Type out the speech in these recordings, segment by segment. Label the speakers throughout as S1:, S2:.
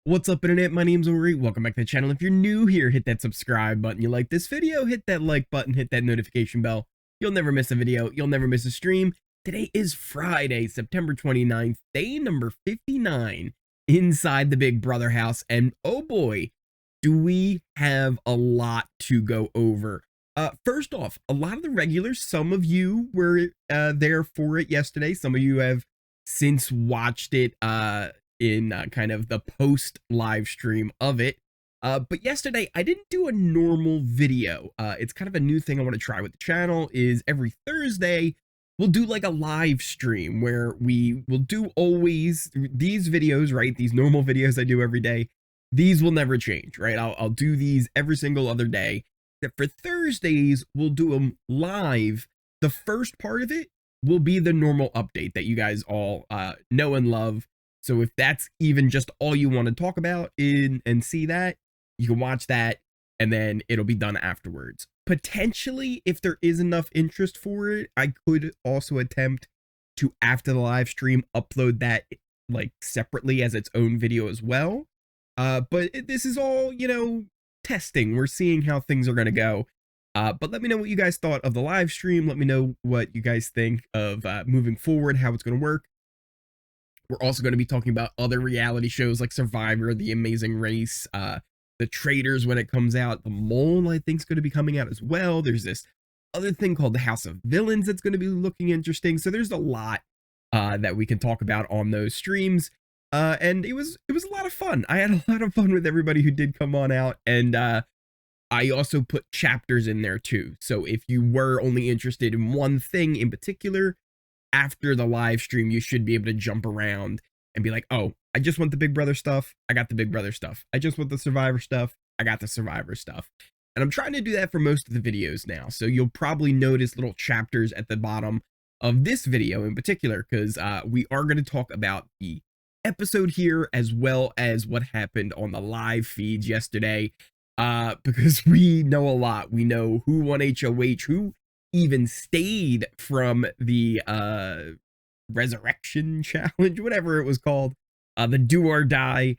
S1: What's up, internet? My name's Ori. Welcome back to the channel. If you're new here, hit that subscribe button. You like this video, hit that like button, hit that notification bell. You'll never miss a video. You'll never miss a stream. Today is Friday, September 29th, day number 59 inside the Big Brother house. And oh boy, do we have a lot to go over. First off, a lot of the regulars, some of you were there for it yesterday. Some of you have since watched it in kind of the post live stream of it. But yesterday I didn't do a normal video. It's kind of a new thing I want to try with the channel. Is every Thursday we'll do like a live stream where we will do always these videos, right? These normal videos I do every day. These will never change, right? I'll do these every single other day. That for Thursdays we'll do them live. The first part of it will be the normal update that you guys all know and love. So if that's even just all you want to talk about and see that, you can watch that and then it'll be done afterwards. Potentially, if there is enough interest for it, I could also attempt to, after the live stream, upload that like separately as its own video as well. But this is all, you know, testing. We're seeing how things are going to go. But let me know what you guys thought of the live stream. Let me know what you guys think of moving forward, how it's going to work. We're also going to be talking about other reality shows like Survivor, The Amazing Race, The Traitors when it comes out. The Mole, I think, is going to be coming out as well. There's this other thing called The House of Villains that's going to be looking interesting. So there's a lot that we can talk about on those streams. And it was a lot of fun. I had a lot of fun with everybody who did come on out. And I also put chapters in there too. So if you were only interested in one thing in particular, after the live stream, you should be able to jump around and be like, oh, I just want the Big Brother stuff. I got the Big Brother stuff. I just want the Survivor stuff. I got the Survivor stuff. And I'm trying to do that for most of the videos now. So you'll probably notice little chapters at the bottom of this video in particular, because we are going to talk about the episode here as well as what happened on the live feeds yesterday, because we know a lot. We know who won HoH, who even stayed from the resurrection challenge, whatever it was called, the do or die.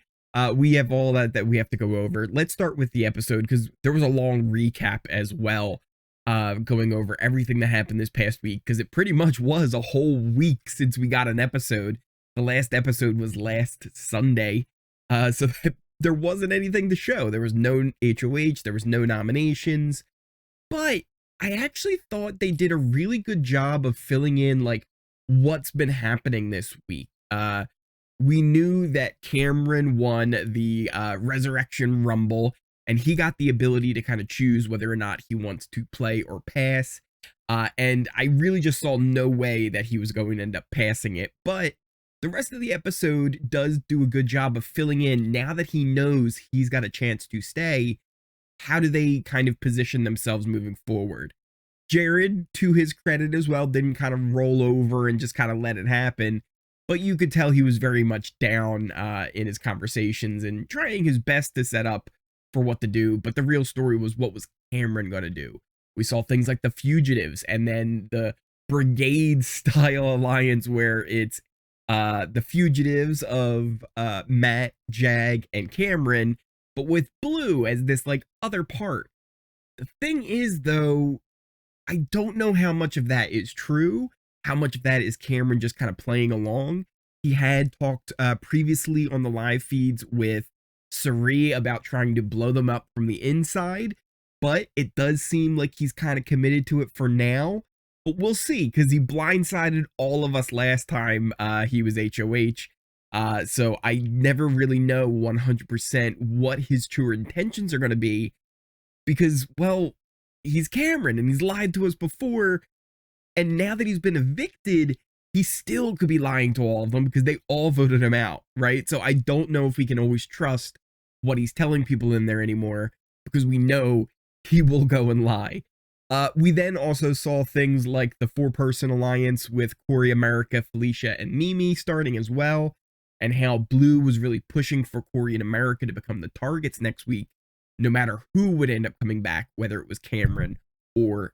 S1: We have all that we have to go over. Let's start with the episode, because there was a long recap as well, going over everything that happened this past week, because it pretty much was a whole week since we got an episode. The last episode was last Sunday, so there wasn't anything to show. There was no HoH, there was no nominations, but I actually thought they did a really good job of filling in like what's been happening this week. We knew that Cameron won the Resurrection Rumble, and he got the ability to kind of choose whether or not he wants to play or pass. And I really just saw no way that he was going to end up passing it. But the rest of the episode does do a good job of filling in, now that he knows he's got a chance to stay, how do they kind of position themselves moving forward? Jared, to his credit as well, didn't kind of roll over and just kind of let it happen, but you could tell he was very much down in his conversations and trying his best to set up for what to do. But the real story was, what was Cameron going to do? We saw things like the Fugitives, and then the Brigade style alliance where it's the Fugitives of Matt, Jag, and Cameron, but with Blue as this like other part. The thing is, though, I don't know how much of that is true, how much of that is Cameron just kind of playing along. He had talked previously on the live feeds with Cirie about trying to blow them up from the inside, but it does seem like he's kind of committed to it for now. But we'll see, because he blindsided all of us last time he was HoH. So I never really know 100% what his true intentions are going to be, because, well, he's Cameron and he's lied to us before, and now that he's been evicted, he still could be lying to all of them because they all voted him out, right? So I don't know if we can always trust what he's telling people in there anymore, because we know he will go and lie. We then also saw things like the 4-person alliance with Cory, America, Felicia, and Mimi starting as well, and how Blue was really pushing for Cory and America to become the targets next week, no matter who would end up coming back, whether it was Cameron or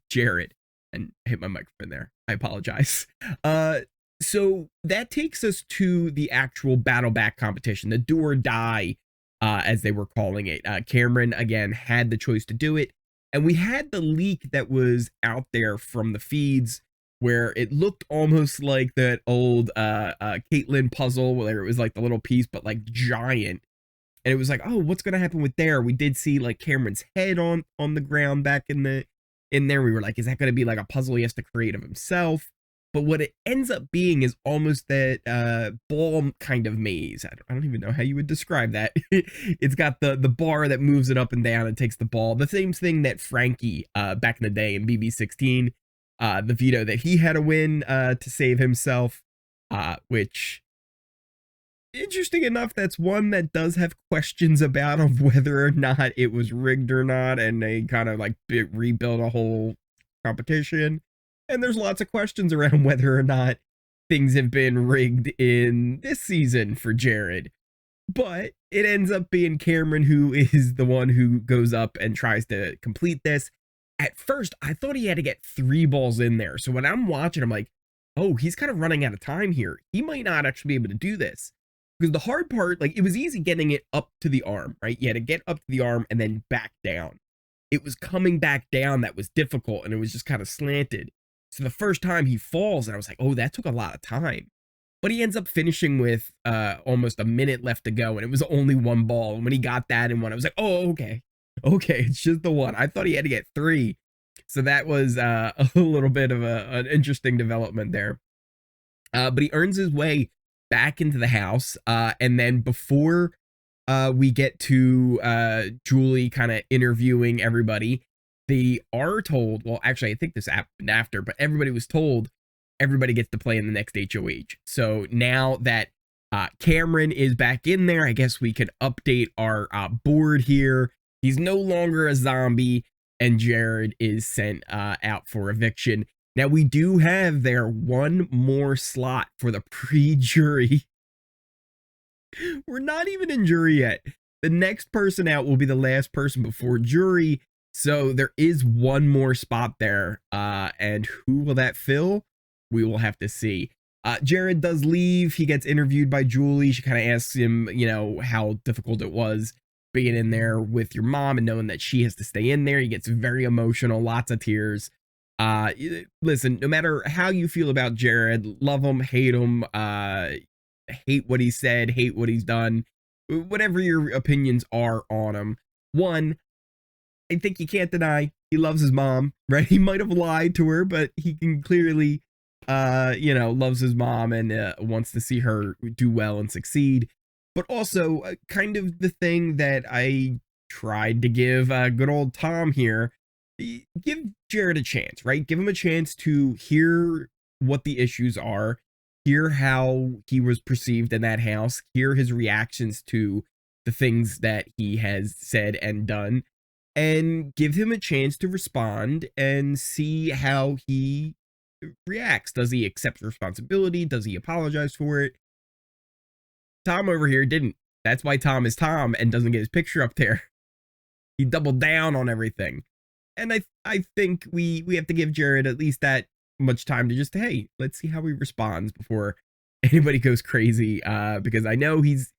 S1: Jared. And I hit my microphone there. I apologize. So that takes us to the actual battle back competition, the do or die, as they were calling it. Cameron, again, had the choice to do it. And we had the leak that was out there from the feeds where it looked almost like that old Caitlyn puzzle where it was like the little piece, but like giant. And it was like, oh, what's going to happen with there? We did see like Cameron's head on the ground back in there. We were like, is that going to be like a puzzle he has to create of himself? But what it ends up being is almost that ball kind of maze. I don't even know how you would describe that. It's got the bar that moves it up and down and takes the ball. The same thing that Frankie back in the day in BB16, the veto that he had to win to save himself, which, interesting enough, that's one that does have questions about of whether or not it was rigged or not, and they kind of like rebuilt a whole competition. And there's lots of questions around whether or not things have been rigged in this season for Jared. But it ends up being Cameron who is the one who goes up and tries to complete this. At first, I thought he had to get 3 balls in there. So when I'm watching, I'm like, oh, he's kind of running out of time here. He might not actually be able to do this. Because the hard part, like, it was easy getting it up to the arm, right? You had to get up to the arm and then back down. It was coming back down that was difficult, and it was just kind of slanted. So the first time he falls, and I was like, oh, that took a lot of time. But he ends up finishing with almost a minute left to go, and it was only 1 ball. And when he got that in one, I was like, oh, okay. Okay, it's just the 1. I thought he had to get 3. So that was a little bit of an interesting development there. But he earns his way back into the house. And then before we get to Julie kind of interviewing everybody, they are told, well, actually, I think this happened after, but everybody was told everybody gets to play in the next HoH. So now that Cameron is back in there, I guess we can update our board here. He's no longer a zombie, and Jared is sent out for eviction. Now, we do have there 1 more slot for the pre-jury. We're not even in jury yet. The next person out will be the last person before jury. So there is 1 more spot there. And who will that fill? We will have to see. Jared does leave. He gets interviewed by Julie. She kind of asks him, you know, how difficult it was being in there with your mom and knowing that she has to stay in there. He gets very emotional, lots of tears. Listen, no matter how you feel about Jared, love him, hate him, hate what he said, hate what he's done, whatever your opinions are on him. 1, I think you can't deny he loves his mom, right? He might have lied to her, but he can clearly, you know, loves his mom and wants to see her do well and succeed. But also, kind of the thing that I tried to give good old Tom here, give Jared a chance, right? Give him a chance to hear what the issues are, hear how he was perceived in that house, hear his reactions to the things that he has said and done, and give him a chance to respond and see how he reacts. Does he accept responsibility? Does he apologize for it? Tom over here didn't. That's why Tom is Tom and doesn't get his picture up there. He doubled down on everything. And I think we have to give Jared at least that much time to just, hey, let's see how he responds before anybody goes crazy. Because I know he's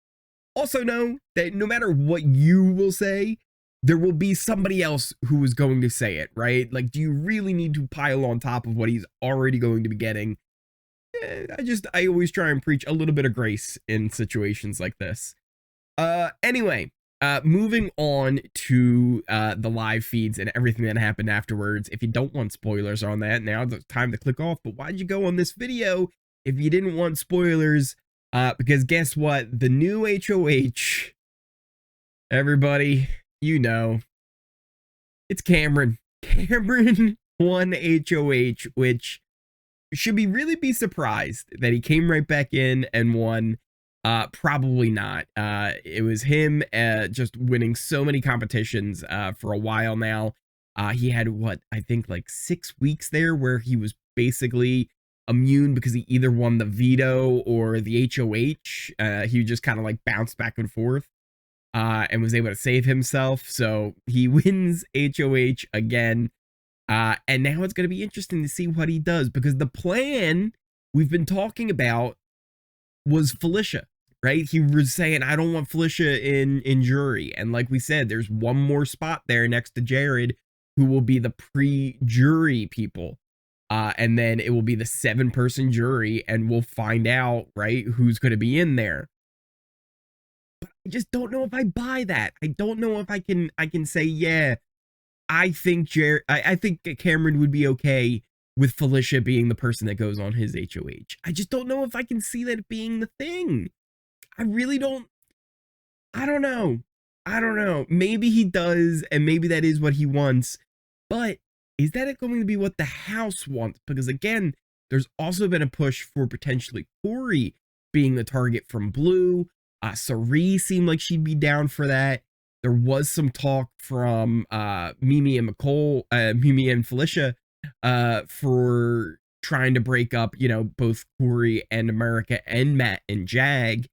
S1: also know that no matter what you will say, there will be somebody else who is going to say it, right? Like, do you really need to pile on top of what he's already going to be getting? I always try and preach a little bit of grace in situations like this. Anyway, moving on to the live feeds and everything that happened afterwards. If you don't want spoilers on that, now's the time to click off. But why'd you go on this video if you didn't want spoilers? Because guess what? The new HoH, everybody, you know, it's Cameron. Cameron won HoH, which should really be surprised that he came right back in and won. Probably not. It was him just winning so many competitions for a while now. He had what I think like 6 weeks there where he was basically immune because he either won the veto or the HoH. He just kind of like bounced back and forth and was able to save himself. So he wins HoH again. And now it's going to be interesting to see what he does, because the plan we've been talking about was Felicia, right? He was saying, I don't want Felicia in jury. And like we said, there's one more spot there next to Jared who will be the pre-jury people. And then it will be the 7-person jury, and we'll find out, right, who's going to be in there. But I just don't know if I buy that. I don't know if I can say, yeah, I think I think Cameron would be okay with Felicia being the person that goes on his HoH. I just don't know if I can see that being the thing. I really don't. I don't know. I don't know. Maybe he does, and maybe that is what he wants. But is that going to be what the house wants? Because again, there's also been a push for potentially Cory being the target from Blue. Cirie seemed like she'd be down for that. There was some talk from Mimi and Mimi and Felicia for trying to break up, you know, both Cory and America and Matt and Jag.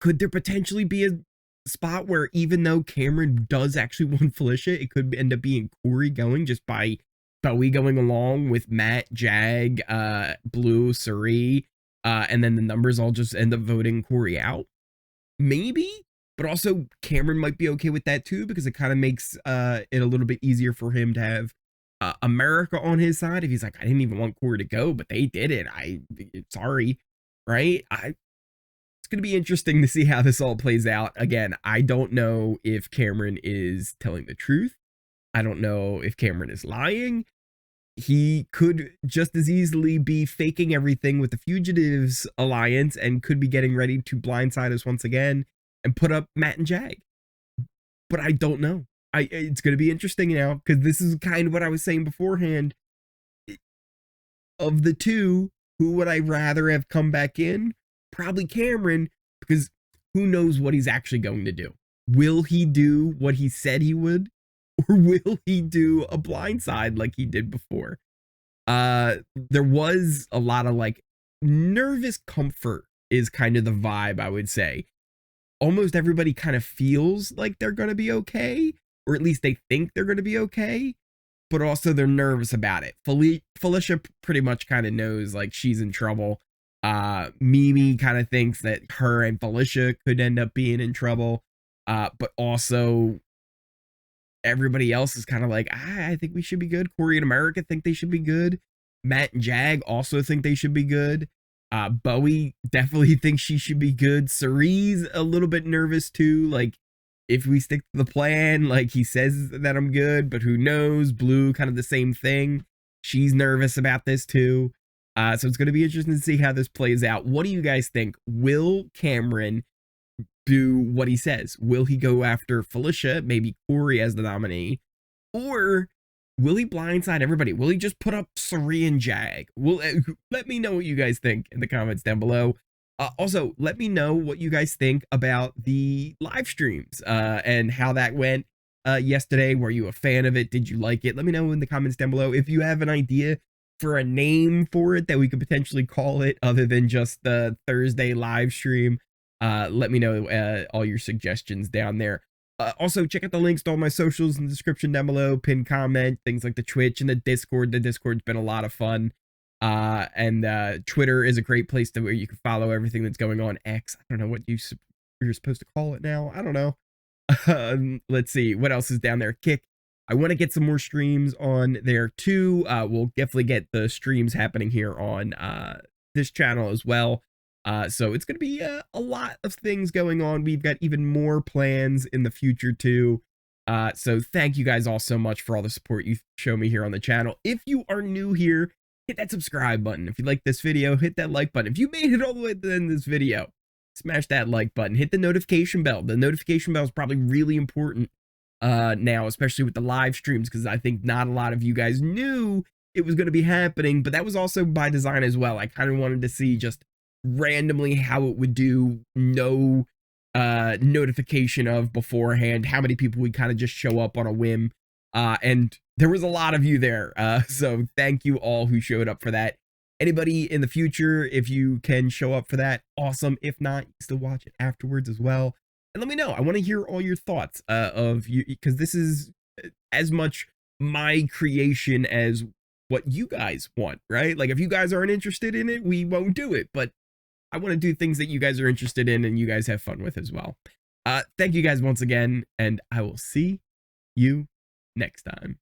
S1: Could there potentially be a spot where, even though Cameron does actually want Felicia, it could end up being Cory going, just by Bowie going along with Matt, Jag, Blue, Cirie, and then the numbers all just end up voting Cory out? Maybe, but also Cameron might be okay with that too, because it kind of makes it a little bit easier for him to have America on his side. If he's like, I didn't even want Cory to go, but they did it. Sorry, right? It's going to be interesting to see how this all plays out. Again, I don't know if Cameron is telling the truth. I don't know if Cameron is lying. He could just as easily be faking everything with the Fugitives Alliance and could be getting ready to blindside us once again and put up Matt and Jag. But I don't know. It's going to be interesting now, because this is kind of what I was saying beforehand. Of the two, who would I rather have come back in? Probably Cameron, because who knows what he's actually going to do. Will he do what he said he would? Or will he do a blindside like he did before? There was a lot of like nervous comfort is kind of the vibe, I would say. Almost everybody kind of feels like they're going to be okay, or at least they think they're going to be okay, but also they're nervous about it. Felicia pretty much kind of knows like she's in trouble. Mimi kind of thinks that her and Felicia could end up being in trouble, but also everybody else is kind of like, I think we should be good. Cory and America think they should be good. Matt and Jag also think they should be good. Bowie definitely thinks she should be good. Cirie's a little bit nervous too. Like, if we stick to the plan, like he says that I'm good, but who knows? Blue, kind of the same thing. She's nervous about this too. So it's going to be interesting to see how this plays out. What do you guys think? Will Cameron do what he says? Will he go after Felicia, maybe Cory as the nominee? Or will he blindside everybody? Will he just put up Cirie and Jag? Let me know what you guys think in the comments down below. Also, let me know what you guys think about the live streams and how that went yesterday. Were you a fan of it? Did you like it? Let me know in the comments down below. If you have an idea for a name for it that we could potentially call it other than just the Thursday live stream, let me know all your suggestions down there. Also, check out the links to all my socials in the description down below. Pin comment, things like the Twitch and the Discord. The Discord's been a lot of fun. And Twitter is a great place to where you can follow everything that's going on. X, I don't know what you're supposed to call it now. I don't know. Let's see what else is down there. Kick. I want to get some more streams on there too. We'll definitely get the streams happening here on this channel as well. So it's going to be a lot of things going on. We've got even more plans in the future too. So thank you guys all so much for all the support you show me here on the channel. If you are new here, hit that subscribe button. If you like this video, hit that like button. If you made it all the way to the end of this video, smash that like button. Hit the notification bell. The notification bell is probably really important now, especially with the live streams, because I think not a lot of you guys knew it was going to be happening, but that was also by design as well. I kind of wanted to see just randomly how it would do, no notification of beforehand, how many people would kind of just show up on a whim, and there was a lot of you there, so thank you all who showed up for that. Anybody in the future, if you can show up for that, awesome. If not, you still watch it afterwards as well, and let me know. I want to hear all your thoughts of you, because this is as much my creation as what you guys want, right? Like if you guys aren't interested in it, we won't do it. But I want to do things that you guys are interested in and you guys have fun with as well. Thank you guys once again, and I will see you next time.